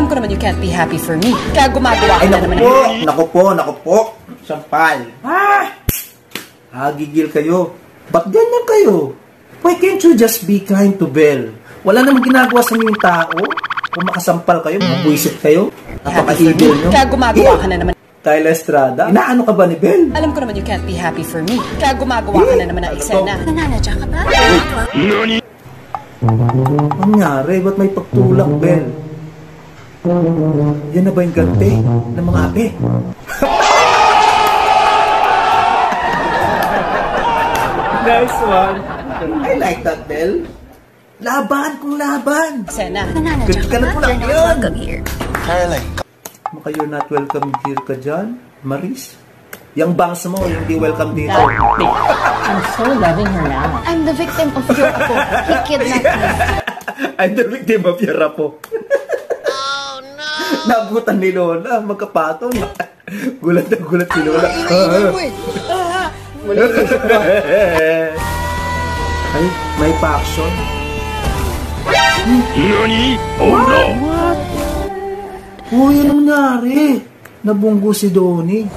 Alam ko naman you can't be happy for me. Kaya gumagawa ka na naman. Naku po. Sampal. Gigil kayo. Ba't ganyan kayo? Why can't you just be kind to Belle? Wala namang ginagawa sa inyo yung tao. Kung makasampal kayo, mabuisit kayo. Napaka-evil nyo. Kaya gumagawa ka na naman. Kayla Estrada, inaano ka ba ni Belle? Alam ko naman you can't be happy for me. Kaya gumagawa ka na naman ng eksena. Nananadya ka ba? Nani? Ang nangyari? Ba't may pagtulak, Belle? Yan na ba yung gante ng mga ape? Nice one. I like that, Belle. Laban kung laban. Eksena. Good ka na po lang yun. Caroline. Maka you're not welcome here ka dyan, Maris. Yung bangs mo, yung di welcome dito. I'm so loving her now. I'm the victim of your apo. He kidnapped me. I'm the victim of your apo. Oh, no! Nabutan ni Lola, magkapatong. Gulat na gulat si Lola. Ay, may pa-action. Nani? Oh no! What? Uy, anong nangyari? Nabunggo si Donnie.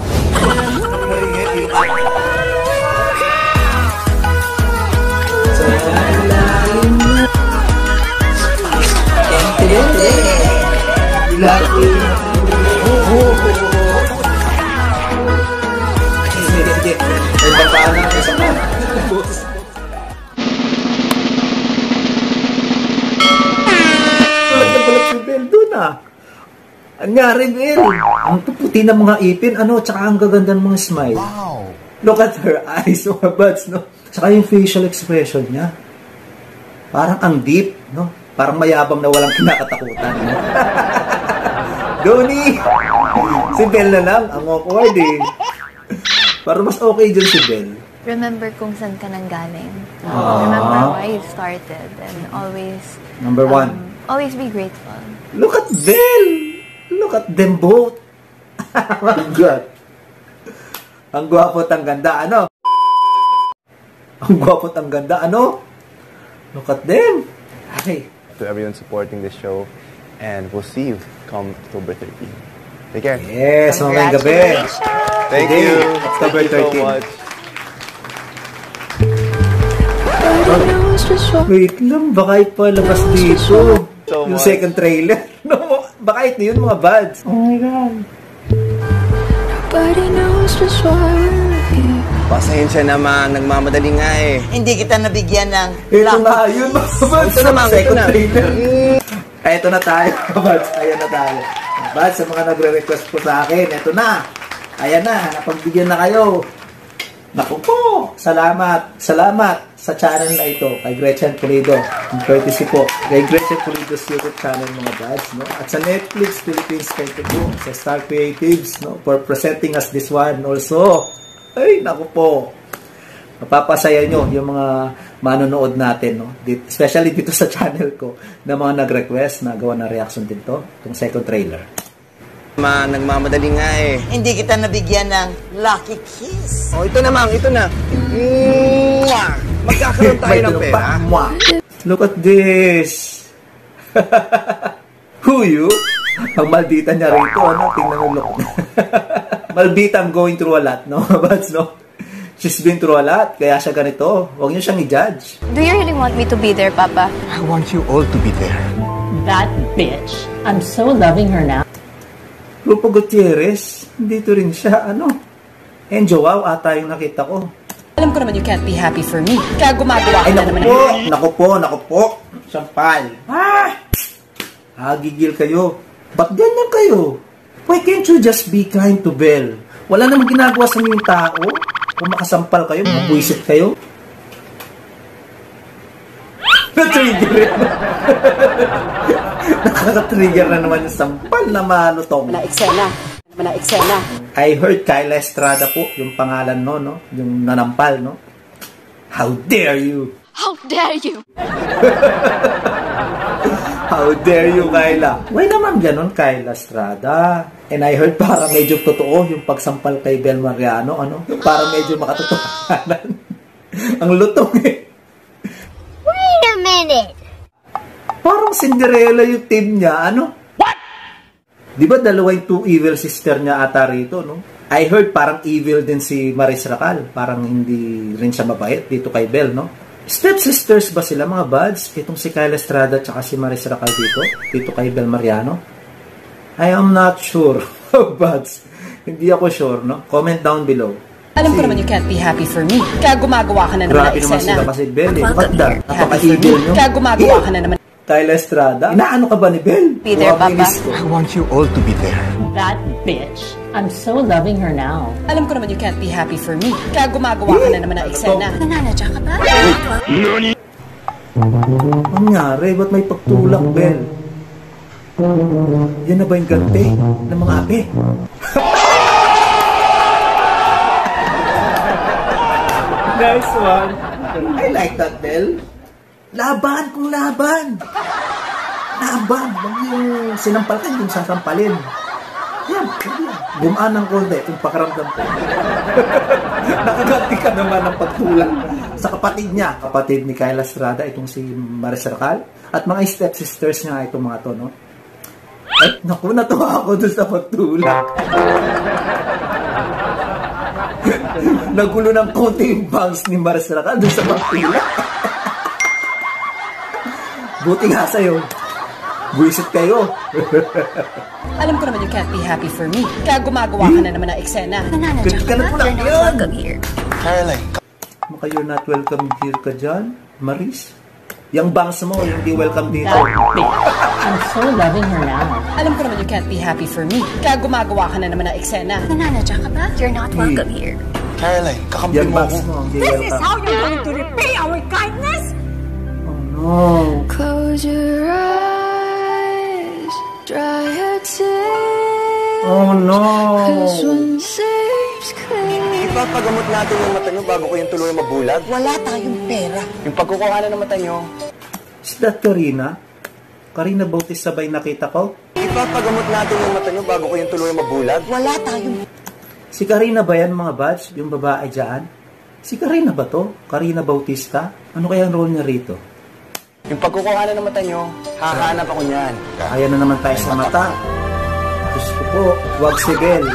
Ang nangyari, Belle. Ang puputi ng mga ipin, tsaka ang gaganda ng mga smile. Wow! Look at her eyes, mga buds, no? Tsaka yung facial expression niya. Parang ang deep, no? Parang mayabang na walang kinakatakutan, no? Donnie! Si Belle na lang, ang awkward, eh. Parang mas okay dyan si Belle. Remember kung saan ka nang galing. Remember why you started. And always... Number one. Always be grateful. Look at Belle! Look at them both. Oh my God. Ang gwapo at ang ganda, Ang gwapo at ang ganda, Look at them. Hi. To everyone supporting this show, and we'll see you come October 13. Take care. Yes, mamayang gabi. Thank you. October 13. Thank you so much. Wait lang, baka ipalabas dito. Yung second trailer. No, baka ito yun, mga buds. Oh my God. Pasensya naman, nagmamadali nga eh. Hindi kita nabigyan ng... Ito na, yun mga buds. Ito naman, second trailer. Ito na tayo, mga buds. Ayan na tayo. Mga buds, sa mga nagre-request po sa akin, ito na. Ayan na, napagbigyan na kayo. Naku po, salamat sa channel na ito, kay Gretchen Pulido. Ang courtesy po, kay Gretchen Pulido's YouTube channel, mga buds, no? At sa Netflix Philippines, kay po, sa Star Creatives, no? For presenting us this one also. Ay, naku po. Mapapasaya nyo yung mga manonood natin, no? Especially dito sa channel ko, na mga nag-request na gawa na reaction din to, itong second trailer. Nagmamadali nga eh. Hindi kita nabigyan ng lucky kiss. Oh, ito naman, ito na. Magkakaroon tayo ng pera. Look at this. Who you? Ang maldita niya rito, tingnan mo look. Maldita ang going through a lot, no? But, no? She's been through a lot, kaya siya ganito. Huwag niyo siyang i-judge. Do you really want me to be there, Papa? I want you all to be there. That bitch. I'm so loving her now. Lupo Gutierrez, dito rin siya, And Joao ata yung nakita ko. Alam ko naman you can't be happy for me. Kaya gumagawa ka na naman. Naku po. Sampal. Gigil kayo. Ba't ganyan kayo? Why can't you just be kind to Belle? Wala namang ginagawa sa inyo yung tao. Kung makasampal kayo, mabuisit kayo. Na-trigger. Nakaka-trigger na naman yung sampal na malutong. Mana eksena. I heard Kayla Estrada po, yung pangalan no? Yung nanampal, no? How dare you? How dare you? How dare you, Kayla? Why naman ganon, Kayla Estrada? And I heard parang medyo totoo yung pagsampal kay Belle Mariano, Parang medyo makatotohanan. Ang lutong eh. Wait a minute. Parang Cinderella yung team niya, What? Di ba dalawa yung two evil sister niya ata rito, no? I heard parang evil din si Maris Racal. Parang hindi rin siya mabait dito kay Belle, no? Stepsisters ba sila, mga buds? Itong si Kyle Estrada at si Maris Racal dito kay Belle Mariano? I am not sure, buds. Hindi ako sure, no? Comment down below. Alam ko naman you can't be happy for me. Kaya gumagawa ka na naman Grabe ng naman eksena. sila kasi Belle, eh. What the? Happy for Napaka-evil me. nyo. Kaya gumagawa ka na naman. Kyle Estrada? Inaano ka ba ni Belle? Be there, Grabe, Papa. miss ko. I want you all to be there. That bitch. I'm so loving her now. Alam ko naman you can't be happy for me. Kaya gumagawa ka na naman ng eksena. Nananadya ka ba? Ano nangyari? Ba't may pagtulak, Belle? Yan na ba yung ganti ng mga api? Nice one. I like that, Belle. Laban kung laban. Laban. Huwag yung sinampalkan, yung sasampalin. Yan. Gumaan ng konti itong pakiramdam ko. Nakaganti ka naman ng pagtulak sa kapatid niya. Kapatid ni Kyle Estrada, itong si Maris Racal. At mga stepsisters niya itong mga to, no? Ay, naku, natuwa ako doon sa pagtulak. Nagulo ng konti yung bangs ni Maris Racal doon sa pagtulak. Buti nga sa'yo. Buisit kayo. Alam ko naman you can't be happy for me. Kaya gumagawa ka na naman ng eksena. Nananadya Ka na po lang You're not yun. welcome here. Caroline, Maka you're not welcome here ka dyan, Maris. Yung bangs mo, yung di welcome dito. That bitch. I'm so loving her now. Alam ko naman you can't be happy for me. Kaya gumagawa ka na naman ng eksena. Nananadya ka ba? You're not welcome here. Caroline, kakampi Yung mo bangs ako. mo, yung di welcome. you're going to repay our kindness? Oh no. Close your eyes, dry your tears. Oh no. One seems clear. Ipapagamot natin yung mata nyo bago ko yung tuloy mabulag. Wala tayong pera. Yung pagkukuhanan ng mata nyo, Is that Karina? Karina Bautista ba yung nakita ko? ipapagamot natin yung mata nyo bago ko yung tuloy mabulag. Wala tayong Si Karina ba yan, mga buds? Yung babae dyan? Si Karina ba to? Karina Bautista? Ano kaya ang role niya rito? Yung pagkukuhanan ng mata nyo, hahanap ako niyan. Ayan na naman tayo sa mata. Diyos ko po, wag si Belle.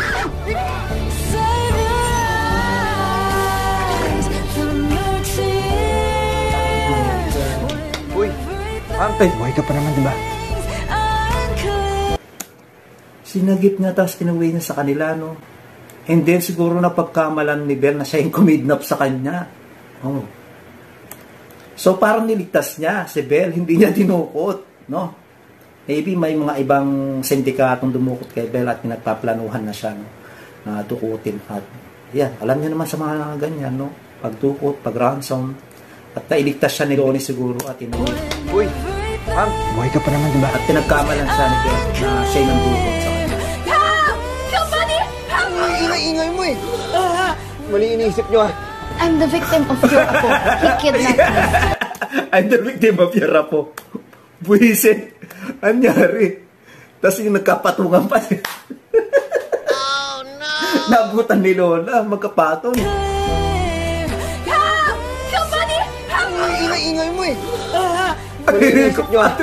Uy, ma'am, buhay ka pa naman, di ba? Sinagip niya, tapos inuwi niya sa kanila, no? And then, siguro na pagkamalan ni Belle na siya yung kumidnap sa kanya. Oh. So, parang niligtas niya si Belle, hindi niya dinukot, no? Maybe may mga ibang sindikatong dumukot kay Belle at pinagpaplanuhan na siya, no? Na dukutin. At, yan, alam niya naman sa mga ganyan, no? Pagdukot, pag-ransom. At nailigtas siya ni Donnie siguro at inuwi. Uy, ma'am, buhay ka pa naman, di ba? At pinagkamalan siya ni Belle na siya yung dukot sa kanya. Ingay mo eh. Mali iniisip nyo ah. I'm the victim of your apo. He kidnapped me. I'm the victim of your rapo. Buisit. Anyari. Tapos yung nagkapatungan pa siya. Oh, no! Nabutan ni Lola. Magkapaton. Ingay mo eh. Mali iniisip nyo ah.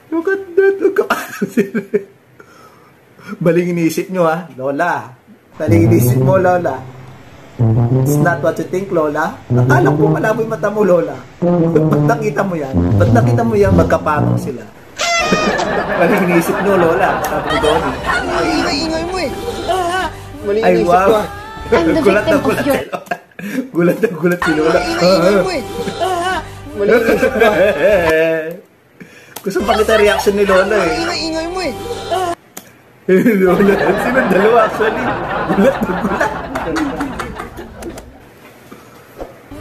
Look at that. Magkapaton sila. Baling inisip nyo ha, Lola. Baling inisip mo, Lola. It's not what you think, Lola. Akala ko malabo yung mata mo, Lola. Ba't nakita mo yan? Ba't nakita mo yan magkapatong sila? Baling inisip nyo, Lola. Sabi ko doon. Ingay mo eh. Mali Ay, iniisip wow. nyo ah. I'm the Gulat na victim of gulat your... si Lola. Gulat na gulat si Lola. Ingay mo eh. Mali iniisip nyo ah. Gusto pa kita reaction ni Lola eh. Ingay mo eh. Lola, sino dalawa actually? Gulat na gulat.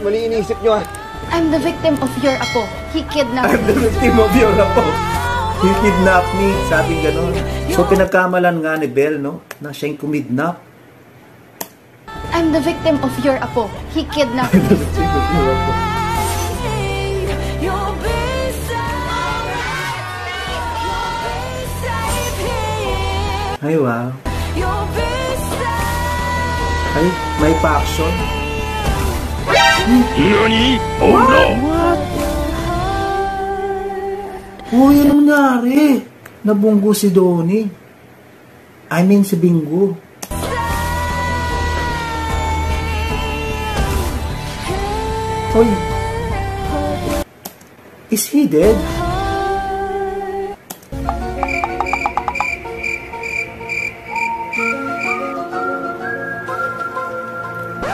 Mali iniisip nyo ah. I'm the victim of your apo. He kidnapped I'm me. the victim of your rapo. He kidnapped me. Sabi gano'n. So pinagkamalan nga ni Belle, no? Na siya yung kumidnap. I'm the victim of your apo. He kidnapped me. Ay, wow. Ay, may pa-action. Nani? Oh no! Uy, ano nangyari? Nabunggo si Donnie. I mean, si Bingo. Uy. Is he dead?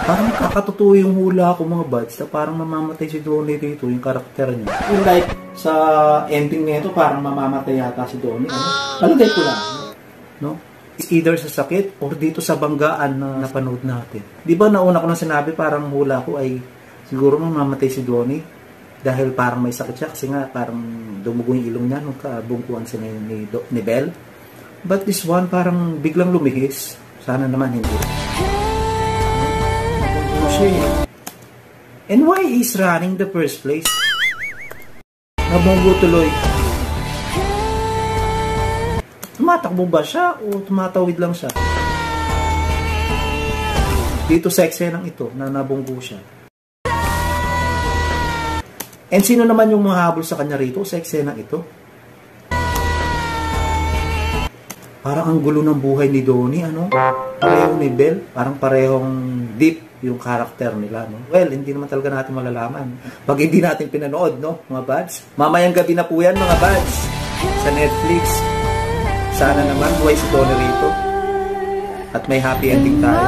Parang kakatotoo yung hula ko mga buds na parang mamamatay si Donnie dito, yung karakter niya. Yung like, sa ending nito parang mamamatay yata si Donnie. Palagay ko lang. No? It's either sa sakit or dito sa banggaan na napanood natin. Di ba nauna ko na sinabi parang hula ko ay siguro mamamatay si Donnie dahil parang may sakit siya kasi nga parang dumugo yung ilong niya nung kabungkuan siya ni Belle. But this one parang biglang lumihis. Sana naman hindi. And why he's running the first place? Nabunggo tuloy. Tumatakbo ba siya o tumatawid lang siya? Dito sa eksenang ito na nabunggo siya. And sino naman yung mahabol sa kanya rito sa eksenang ito? Parang ang gulo ng buhay ni Donnie, ano? Parehong ni Belle, parang parehong deep yung karakter nila, no? Well, hindi naman talaga natin malalaman pag hindi natin pinanood, no, mga buds? Mamayang gabi na po yan, mga buds, sa Netflix. Sana naman buhay si Donnie rito at may happy ending tayo.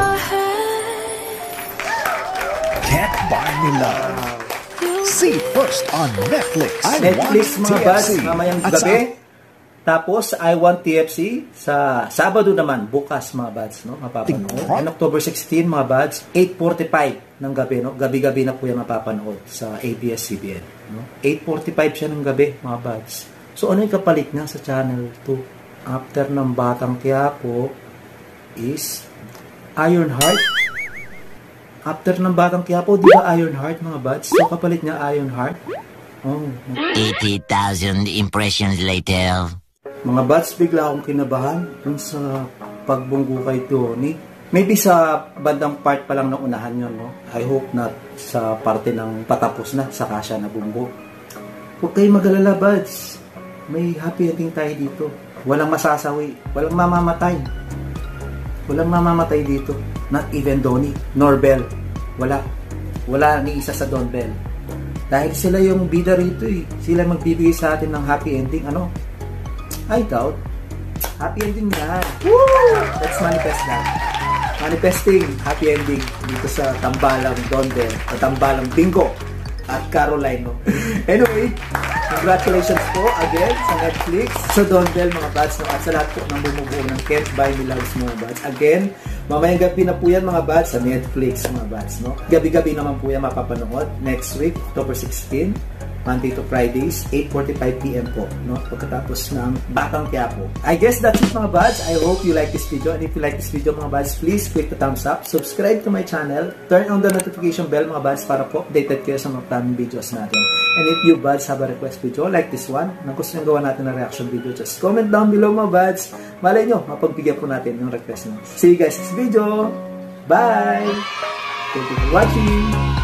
Can't Buy Me Love. See first on Netflix. Netflix, mga buds, mamayang gabi. Tapos, I Want TFC sa Sabado naman, bukas mga buds, no? Mapapanood. And October 16, mga buds, 8:45 ng gabi, no? Gabi-gabi na po yan mapapanood sa ABS-CBN, no? 8:45 siya ng gabi, mga buds. So, ano yung kapalit niya sa Channel 2? After ng Batang Quiapo is Ironheart. After ng Batang Quiapo, di ba Ironheart, mga buds? So, kapalit niya Ironheart. Oh. 80,000 impressions later. Mga buds, bigla akong kinabahan dun sa pagbunggo kay Donnie. Maybe sa bandang part pa lang na unahan yun, no? I hope not sa parte ng patapos na, saka siya nabunggo. Huwag kayo mag-alala, buds. May happy ending tayo dito. Walang masasawi. Walang mamamatay. Walang mamamatay dito. Not even Donnie, nor Belle. Wala. Wala ni isa sa Don Belle. Dahil sila yung bida rito eh. Sila magbibigay sa atin ng happy ending. Ano? I doubt. Happy ending na. Woo! Let's manifest that. Manifesting happy ending dito sa tambalang Don Belle o tambalang Bingo at Caroline. No? Anyway, congratulations po again sa Netflix, sa Don Belle, mga buds, no? At sa lahat po ng bumubuo ng Can't Buy Me Love, mga buds. Again, mamayang gabi na po yan, mga buds, sa Netflix, mga buds, no? Gabi-gabi naman po yan mapapanood next week, October 16, Monday to Fridays, 8:45 PM po, no? Pagkatapos ng Batang Quiapo. I guess that's it, mga buds. I hope you like this video. And if you like this video, mga buds, please click the thumbs up, subscribe to my channel, turn on the notification bell, mga buds, para po updated kayo sa mga upcoming videos natin. And if you buds have a request video like this one, na gusto nyo gawa natin na reaction video, just comment down below, mga buds. Malay nyo, mapagbigyan po natin yung request nyo. See you guys next video. Bye! Thank you for watching.